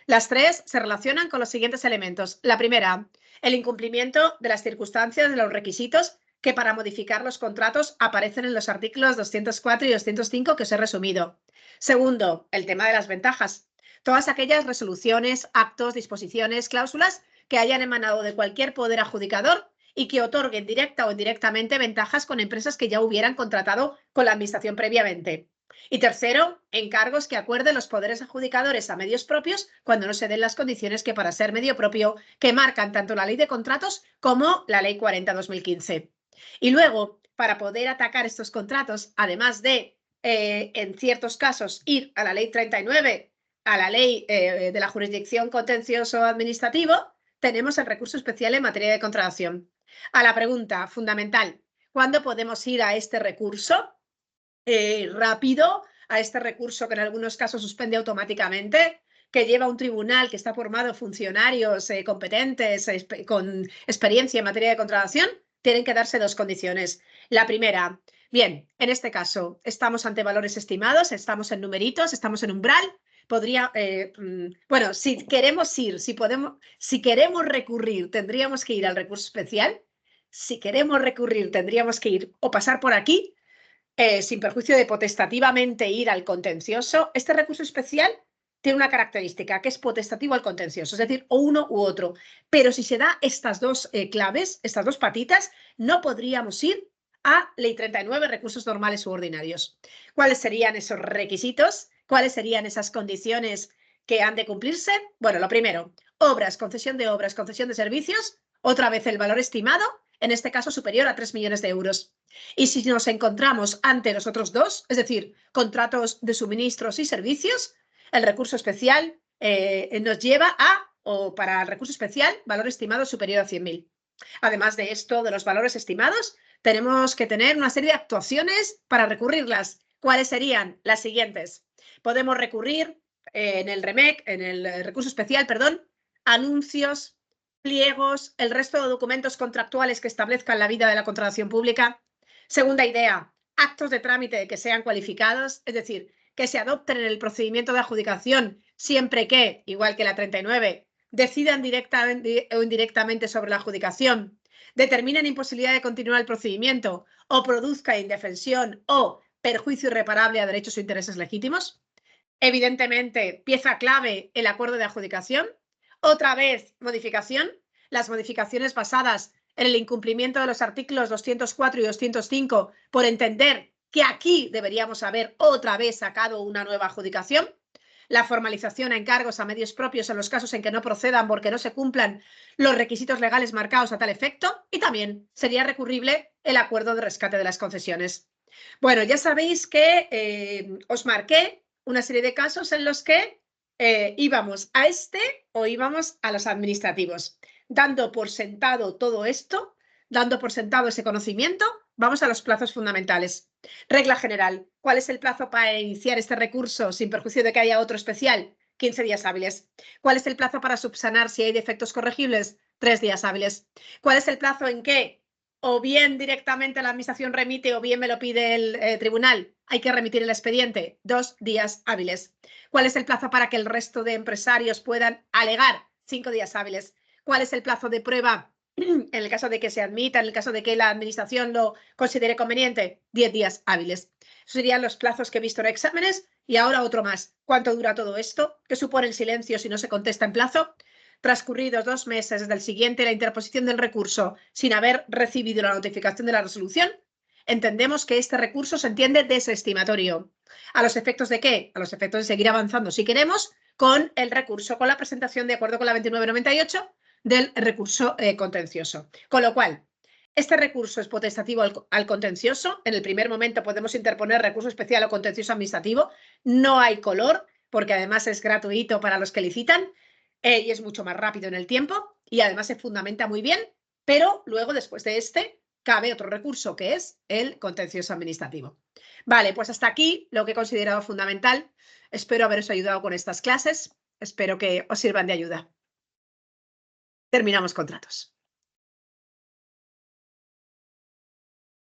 A: Las tres se relacionan con los siguientes elementos. La primera, el incumplimiento de las circunstancias de los requisitos que para modificar los contratos aparecen en los artículos 204 y 205 que os he resumido. Segundo, el tema de las ventajas. Todas aquellas resoluciones, actos, disposiciones, cláusulas que hayan emanado de cualquier poder adjudicador y que otorguen directa o indirectamente ventajas con empresas que ya hubieran contratado con la administración previamente. Y tercero, encargos que acuerden los poderes adjudicadores a medios propios cuando no se den las condiciones que para ser medio propio que marcan tanto la Ley de Contratos como la Ley 40/2015. Y luego, para poder atacar estos contratos, además de, en ciertos casos, ir a la Ley 39, a la Ley de la Jurisdicción Contencioso Administrativo, tenemos el recurso especial en materia de contratación. A la pregunta fundamental, ¿cuándo podemos ir a este recurso? Rápido, a este recurso que en algunos casos suspende automáticamente, que lleva a un tribunal que está formado funcionarios competentes, con experiencia en materia de contratación, tienen que darse dos condiciones. La primera, bien, en este caso estamos ante valores estimados, estamos en numeritos, estamos en umbral. Bueno, si queremos ir, si queremos recurrir, tendríamos que ir al recurso especial. Si queremos recurrir, tendríamos que ir o pasar por aquí, sin perjuicio de potestativamente ir al contencioso. Este recurso especial tiene una característica, que es potestativo al contencioso, es decir, o uno u otro. Pero si se da estas dos claves, estas dos patitas, no podríamos ir a Ley 39, recursos normales u ordinarios. ¿Cuáles serían esos requisitos? ¿Cuáles serían esas condiciones que han de cumplirse? Bueno, lo primero, obras, concesión de servicios, otra vez el valor estimado, en este caso superior a 3 millones de euros. Y si nos encontramos ante los otros dos, es decir, contratos de suministros y servicios, el recurso especial nos lleva o para el recurso especial, valor estimado superior a 100.000. Además de esto, de los valores estimados, tenemos que tener una serie de actuaciones para recurrirlas. ¿Cuáles serían? Las siguientes. Podemos recurrir en el REMEC, en el recurso especial, perdón, anuncios, pliegos, el resto de documentos contractuales que establezcan la vida de la contratación pública. Segunda idea, actos de trámite que sean cualificados, es decir, que se adopten en el procedimiento de adjudicación siempre que, igual que la 39, decidan directamente o indirectamente sobre la adjudicación, determinen imposibilidad de continuar el procedimiento o produzca indefensión o perjuicio irreparable a derechos o intereses legítimos. Evidentemente, pieza clave, el acuerdo de adjudicación. Otra vez, modificación. Las modificaciones basadas en el incumplimiento de los artículos 204 y 205 por entender que aquí deberíamos haber otra vez sacado una nueva adjudicación. La formalización a encargos a medios propios en los casos en que no procedan porque no se cumplan los requisitos legales marcados a tal efecto. Y también sería recurrible el acuerdo de rescate de las concesiones. Bueno, ya sabéis que os marqué una serie de casos en los que íbamos a o íbamos a los administrativos. Dando por sentado todo esto, dando por sentado ese conocimiento, vamos a los plazos fundamentales. Regla general, ¿cuál es el plazo para iniciar este recurso sin perjuicio de que haya otro especial? 15 días hábiles. ¿Cuál es el plazo para subsanar si hay defectos corregibles? 3 días hábiles. ¿Cuál es el plazo en que o bien directamente la administración remite o bien me lo pide el tribunal? Hay que remitir el expediente, 2 días hábiles. ¿Cuál es el plazo para que el resto de empresarios puedan alegar? 5 días hábiles. ¿Cuál es el plazo de prueba en el caso de que se admita, en el caso de que la administración lo considere conveniente? 10 días hábiles. Esos serían los plazos que he visto en exámenes. Y ahora otro más. ¿Cuánto dura todo esto? ¿Qué supone el silencio si no se contesta en plazo? Transcurridos 2 meses desde el siguiente la interposición del recurso sin haber recibido la notificación de la resolución, entendemos que este recurso se entiende desestimatorio. ¿A los efectos de qué? A los efectos de seguir avanzando, si queremos, con el recurso, con la presentación de acuerdo con la 2998 del recurso contencioso. Con lo cual, este recurso es potestativo al contencioso. En el primer momento podemos interponer recurso especial o contencioso administrativo. No hay color, porque además es gratuito para los que licitan. Y es mucho más rápido en el tiempo y además se fundamenta muy bien, pero luego, después de cabe otro recurso que es el contencioso administrativo. Vale, pues hasta aquí lo que he considerado fundamental. Espero haberos ayudado con estas clases. Espero que os sirvan de ayuda. Terminamos contratos.